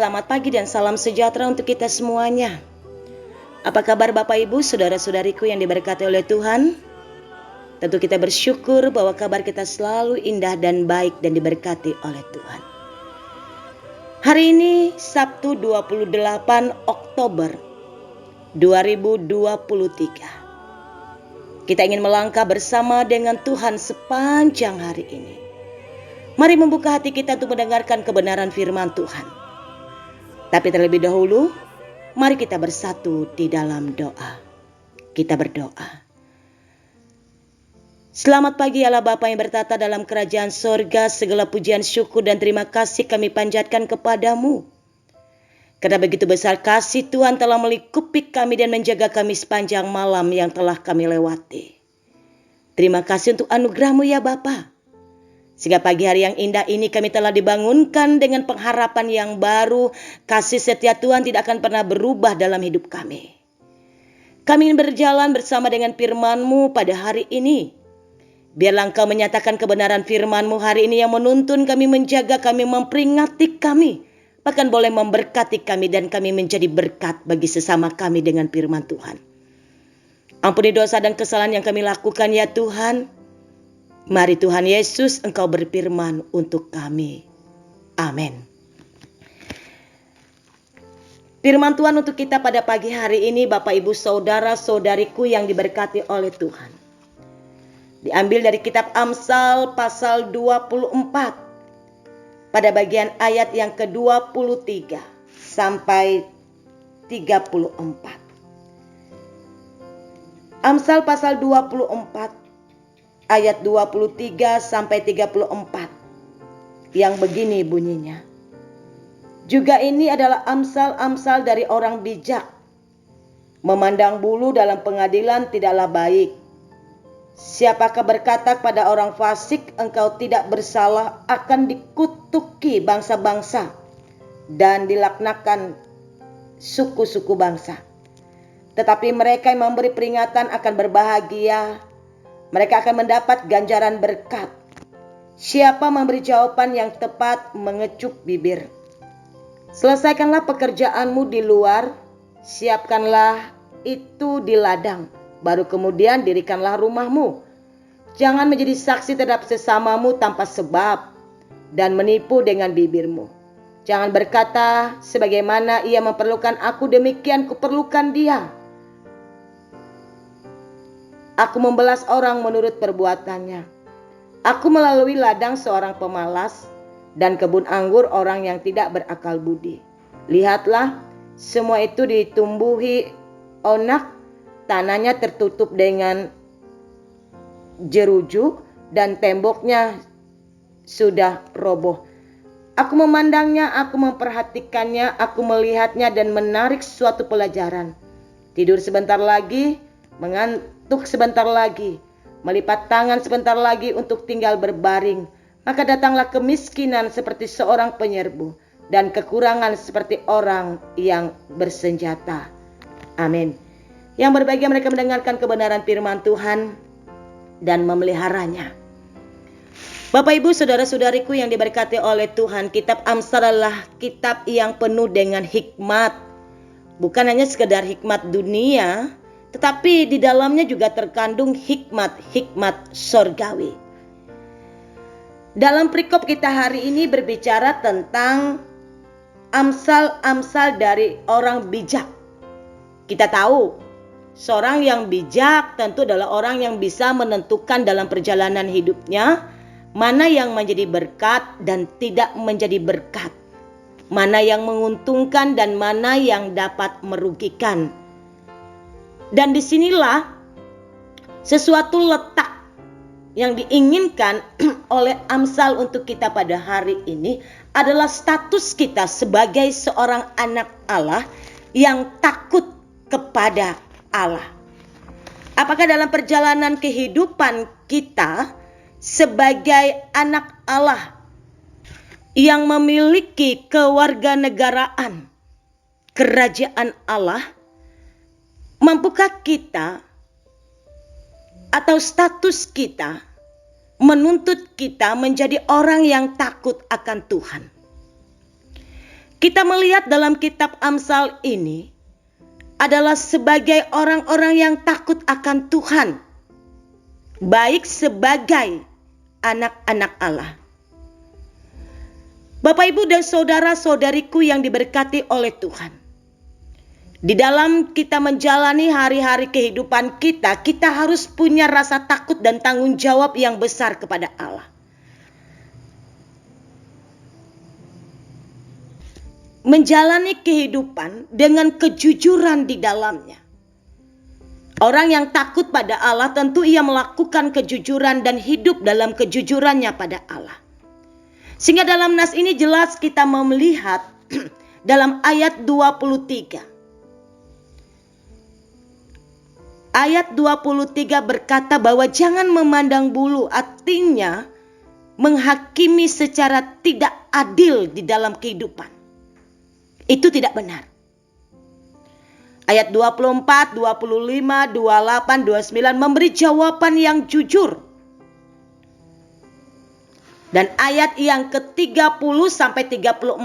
Selamat pagi dan salam sejahtera untuk kita semuanya. Apa kabar Bapak Ibu, saudara-saudariku yang diberkati oleh Tuhan? Tentu kita bersyukur bahwa kabar kita selalu indah dan baik dan diberkati oleh Tuhan. Hari ini Sabtu 28 Oktober 2023. Kita ingin melangkah bersama dengan Tuhan sepanjang hari ini. Mari membuka hati kita untuk mendengarkan kebenaran firman Tuhan. Tapi terlebih dahulu, mari kita bersatu di dalam doa. Kita berdoa. Selamat pagi Allah Bapa yang bertata dalam kerajaan sorga, segala pujian, syukur dan terima kasih kami panjatkan kepadamu. Karena begitu besar kasih Tuhan telah melingkupi kami dan menjaga kami sepanjang malam yang telah kami lewati. Terima kasih untuk anugerah-Mu ya Bapa. Sehingga pagi hari yang indah ini kami telah dibangunkan dengan pengharapan yang baru. Kasih setia Tuhan tidak akan pernah berubah dalam hidup kami. Kami ingin berjalan bersama dengan firman-Mu pada hari ini. Biarlah Engkau menyatakan kebenaran firman-Mu hari ini yang menuntun kami, menjaga kami, memperingati kami. Bahkan boleh memberkati kami dan kami menjadi berkat bagi sesama kami dengan firman Tuhan. Ampuni dosa dan kesalahan yang kami lakukan ya Tuhan. Mari Tuhan Yesus Engkau berfirman untuk kami. Amin. Firman Tuhan untuk kita pada pagi hari ini Bapak Ibu Saudara-saudariku yang diberkati oleh Tuhan. Diambil dari kitab Amsal pasal 24. Pada bagian ayat yang ke-23 sampai 34. Amsal pasal 24. Ayat 23 sampai 34 yang begini bunyinya. Juga ini adalah amsal-amsal dari orang bijak. Memandang bulu dalam pengadilan tidaklah baik. Siapakah berkata kepada orang fasik, engkau tidak bersalah, akan dikutuki bangsa-bangsa dan dilaknakan suku-suku bangsa. Tetapi mereka yang memberi peringatan akan berbahagia. Mereka akan mendapat ganjaran berkat. Siapa memberi jawaban yang tepat mengecup bibir. Selesaikanlah pekerjaanmu di luar, siapkanlah itu di ladang, baru kemudian dirikanlah rumahmu. Jangan menjadi saksi terhadap sesamamu tanpa sebab dan menipu dengan bibirmu. Jangan berkata, sebagaimana ia memerlukan aku, demikian kuperlukan dia. Aku membelas orang menurut perbuatannya. Aku melalui ladang seorang pemalas dan kebun anggur orang yang tidak berakal budi. Lihatlah, semua itu ditumbuhi onak, tanahnya tertutup dengan jeruju dan temboknya sudah roboh. Aku memandangnya, aku memperhatikannya, aku melihatnya dan menarik suatu pelajaran. Tidur sebentar lagi, mengantuk sebentar lagi, melipat tangan sebentar lagi untuk tinggal berbaring. Maka datanglah kemiskinan seperti seorang penyerbu dan kekurangan seperti orang yang bersenjata. Amin. Yang berbahagia mereka mendengarkan kebenaran firman Tuhan dan memeliharanya. Bapak Ibu saudara-saudariku yang diberkati oleh Tuhan, kitab Amsal adalah kitab yang penuh dengan hikmat. Bukan hanya sekedar hikmat dunia, tetapi di dalamnya juga terkandung hikmat-hikmat sorgawi. Dalam perikop kita hari ini berbicara tentang amsal-amsal dari orang bijak. Kita tahu, seorang yang bijak tentu adalah orang yang bisa menentukan dalam perjalanan hidupnya mana yang menjadi berkat dan tidak menjadi berkat, mana yang menguntungkan dan mana yang dapat merugikan. Dan disinilah sesuatu letak yang diinginkan oleh Amsal untuk kita pada hari ini adalah status kita sebagai seorang anak Allah yang takut kepada Allah. Apakah dalam perjalanan kehidupan kita sebagai anak Allah yang memiliki kewarganegaraan kerajaan Allah, mampukah kita atau status kita menuntut kita menjadi orang yang takut akan Tuhan? Kita melihat dalam kitab Amsal ini adalah sebagai orang-orang yang takut akan Tuhan, baik sebagai anak-anak Allah. Bapak, Ibu, dan saudara-saudariku yang diberkati oleh Tuhan, di dalam kita menjalani hari-hari kehidupan kita, kita harus punya rasa takut dan tanggung jawab yang besar kepada Allah. Menjalani kehidupan dengan kejujuran di dalamnya. Orang yang takut pada Allah tentu ia melakukan kejujuran dan hidup dalam kejujurannya pada Allah. Sehingga dalam nas ini jelas kita melihat dalam ayat 23. Ayat 23 berkata bahwa jangan memandang bulu, artinya menghakimi secara tidak adil di dalam kehidupan. Itu tidak benar. Ayat 24, 25, 28, 29 memberi jawaban yang jujur. Dan ayat yang ke-30 sampai 34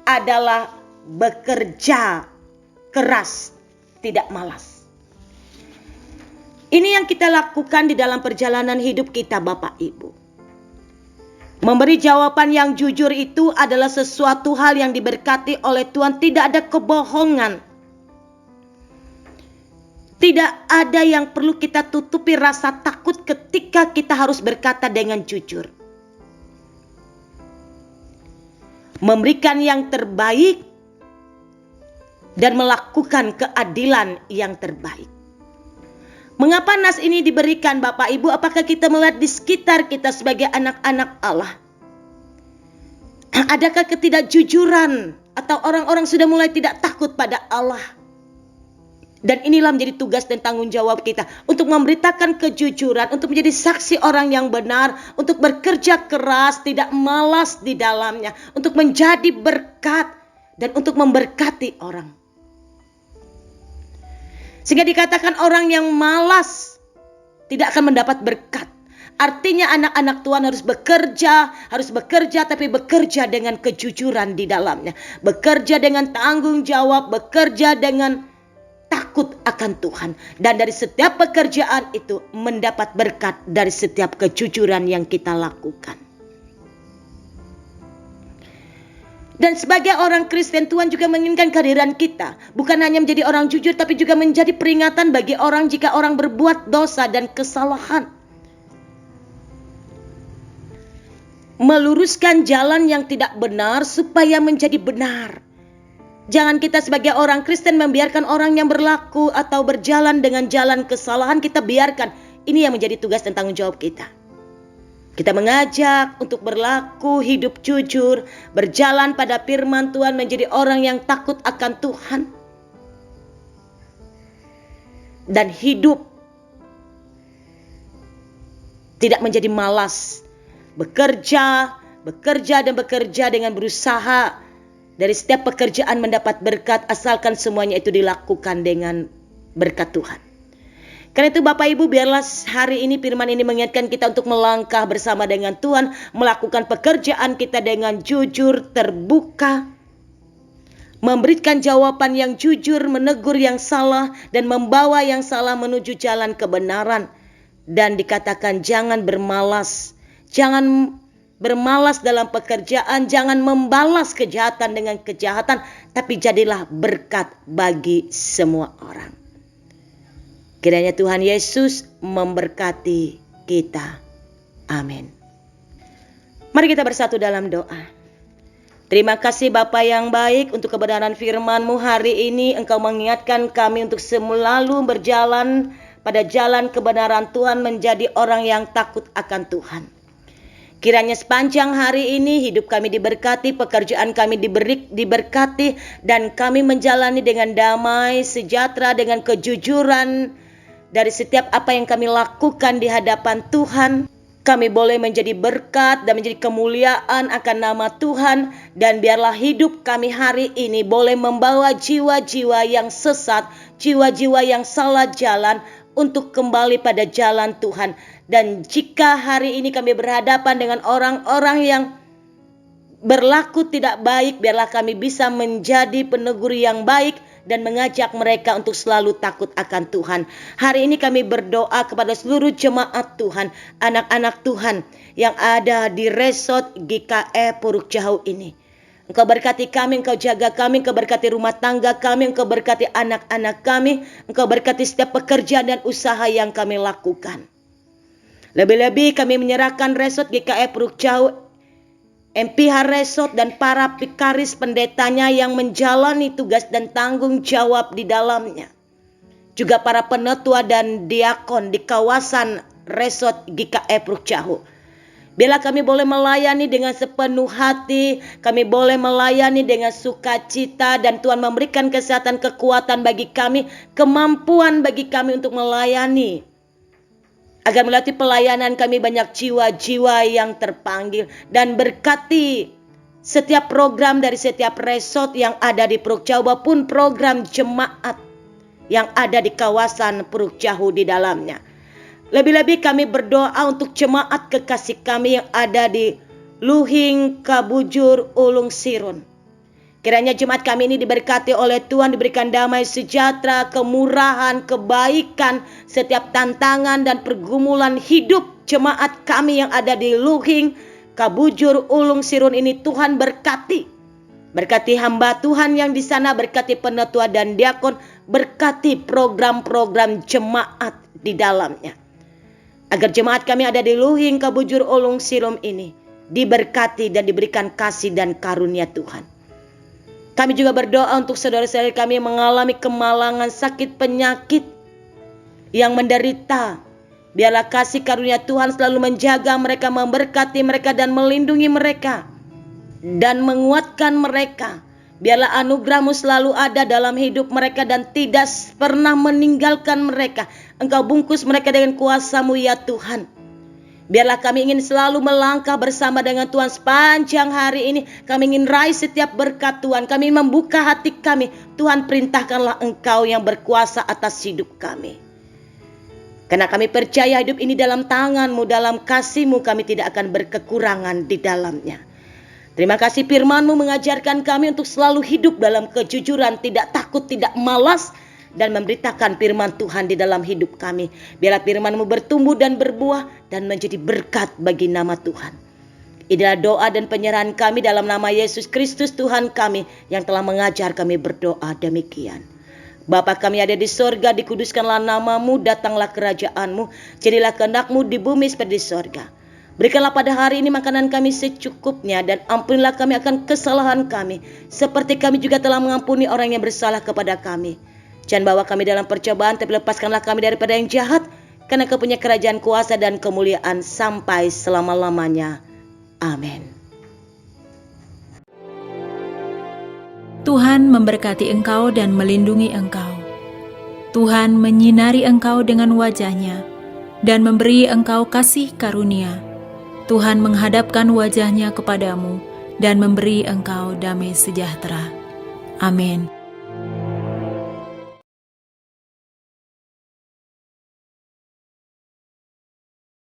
adalah bekerja keras, tidak malas. Ini yang kita lakukan di dalam perjalanan hidup kita, Bapak Ibu. Memberi jawaban yang jujur itu adalah sesuatu hal yang diberkati oleh Tuhan. Tidak ada kebohongan. Tidak ada yang perlu kita tutupi rasa takut ketika kita harus berkata dengan jujur. Memberikan yang terbaik dan melakukan keadilan yang terbaik. Mengapa nas ini diberikan, Bapak Ibu? Apakah kita melihat di sekitar kita sebagai anak-anak Allah? Adakah ketidakjujuran atau orang-orang sudah mulai tidak takut pada Allah? Dan inilah menjadi tugas dan tanggung jawab kita untuk memberitakan kejujuran, untuk menjadi saksi orang yang benar, untuk bekerja keras, tidak malas di dalamnya, untuk menjadi berkat dan untuk memberkati orang. Sehingga dikatakan orang yang malas tidak akan mendapat berkat. Artinya anak-anak Tuhan harus bekerja tapi bekerja dengan kejujuran di dalamnya. Bekerja dengan tanggung jawab, bekerja dengan takut akan Tuhan. Dan dari setiap pekerjaan itu mendapat berkat dari setiap kejujuran yang kita lakukan. Dan sebagai orang Kristen, Tuhan juga menginginkan kehadiran kita. Bukan hanya menjadi orang jujur, tapi juga menjadi peringatan bagi orang jika orang berbuat dosa dan kesalahan. Meluruskan jalan yang tidak benar supaya menjadi benar. Jangan kita sebagai orang Kristen membiarkan orang yang berlaku atau berjalan dengan jalan kesalahan, kita biarkan. Ini yang menjadi tugas dan tanggung jawab kita. Kita mengajak untuk berlaku hidup jujur, berjalan pada firman Tuhan, menjadi orang yang takut akan Tuhan. Dan hidup tidak menjadi malas. Bekerja dengan berusaha. Dari setiap pekerjaan mendapat berkat, asalkan semuanya itu dilakukan dengan berkat Tuhan. Karena itu Bapak Ibu, biarlah hari ini firman ini mengingatkan kita untuk melangkah bersama dengan Tuhan, melakukan pekerjaan kita dengan jujur, terbuka, memberikan jawaban yang jujur, menegur yang salah, dan membawa yang salah menuju jalan kebenaran. Dan dikatakan jangan bermalas, jangan bermalas dalam pekerjaan, jangan membalas kejahatan dengan kejahatan, tapi jadilah berkat bagi semua orang. Kiranya Tuhan Yesus memberkati kita. Amin. Mari kita bersatu dalam doa. Terima kasih Bapa yang baik untuk kebenaran firman-Mu hari ini. Engkau mengingatkan kami untuk selalu berjalan pada jalan kebenaran Tuhan, menjadi orang yang takut akan Tuhan. Kiranya sepanjang hari ini hidup kami diberkati, pekerjaan kami diberkati, dan kami menjalani dengan damai, sejahtera, dengan kejujuran. Dari setiap apa yang kami lakukan di hadapan Tuhan, kami boleh menjadi berkat dan menjadi kemuliaan akan nama Tuhan. Dan biarlah hidup kami hari ini boleh membawa jiwa-jiwa yang sesat, jiwa-jiwa yang salah jalan untuk kembali pada jalan Tuhan. Dan jika hari ini kami berhadapan dengan orang-orang yang berlaku tidak baik, biarlah kami bisa menjadi penegur yang baik dan mengajak mereka untuk selalu takut akan Tuhan. Hari ini kami berdoa kepada seluruh jemaat Tuhan, anak-anak Tuhan yang ada di resort GKE Puruk Jauh ini. Engkau berkati kami, Engkau jaga kami, Engkau berkati rumah tangga kami, Engkau berkati anak-anak kami, Engkau berkati setiap pekerjaan dan usaha yang kami lakukan. Lebih-lebih kami menyerahkan resort GKE Puruk Jauh, MPH Resort dan para pikaris pendetanya yang menjalani tugas dan tanggung jawab di dalamnya. Juga para penetua dan diakon di kawasan Resort GKE Puruk Jauh. Bila kami boleh melayani dengan sepenuh hati, kami boleh melayani dengan sukacita, dan Tuhan memberikan kesehatan, kekuatan bagi kami, kemampuan bagi kami untuk melayani. Agar melalui pelayanan kami banyak jiwa-jiwa yang terpanggil, dan berkati setiap program dari setiap resort yang ada di Puruk Jauh maupun program jemaat yang ada di kawasan Puruk Jauh di dalamnya. Lebih-lebih kami berdoa untuk jemaat kekasih kami yang ada di Luhing, Kabujur, Ulung Sirun. Kiranya jemaat kami ini diberkati oleh Tuhan, diberikan damai sejahtera, kemurahan, kebaikan, setiap tantangan dan pergumulan hidup jemaat kami yang ada di Luhing, Kabujur, Ulung Sirun ini Tuhan berkati. Berkati hamba Tuhan yang di sana, berkati penetua dan diakon, berkati program-program jemaat di dalamnya. Agar jemaat kami ada di Luhing, Kabujur, Ulung Sirun ini diberkati dan diberikan kasih dan karunia Tuhan. Kami juga berdoa untuk saudara-saudara kami yang mengalami kemalangan, sakit, penyakit, yang menderita. Biarlah kasih karunia Tuhan selalu menjaga mereka, memberkati mereka dan melindungi mereka, dan menguatkan mereka. Biarlah anugerah-Mu selalu ada dalam hidup mereka dan tidak pernah meninggalkan mereka. Engkau bungkus mereka dengan kuasa-Mu ya Tuhan. Biarlah kami ingin selalu melangkah bersama dengan Tuhan sepanjang hari ini. Kami ingin raih setiap berkat Tuhan. Kami membuka hati kami. Tuhan, perintahkanlah Engkau yang berkuasa atas hidup kami. Karena kami percaya hidup ini dalam tangan-Mu, dalam kasih-Mu kami tidak akan berkekurangan di dalamnya. Terima kasih firman-Mu mengajarkan kami untuk selalu hidup dalam kejujuran, tidak takut, tidak malas, dan memberitakan firman Tuhan di dalam hidup kami. Biarlah firman-Mu bertumbuh dan berbuah dan menjadi berkat bagi nama Tuhan. Inilah doa dan penyerahan kami dalam nama Yesus Kristus Tuhan kami yang telah mengajar kami berdoa demikian. Bapa kami ada di sorga, dikuduskanlah nama-Mu, datanglah kerajaan-Mu, jadilah kehendak-Mu di bumi seperti di sorga. Berikanlah pada hari ini makanan kami secukupnya, dan ampunilah kami akan kesalahan kami, seperti kami juga telah mengampuni orang yang bersalah kepada kami. Jangan bawa kami dalam percobaan, tapi lepaskanlah kami daripada yang jahat, karena Kau punya kerajaan, kuasa, dan kemuliaan sampai selama-lamanya. Amin. Tuhan memberkati engkau dan melindungi engkau. Tuhan menyinari engkau dengan wajah-Nya dan memberi engkau kasih karunia. Tuhan menghadapkan wajah-Nya kepadamu dan memberi engkau damai sejahtera. Amin.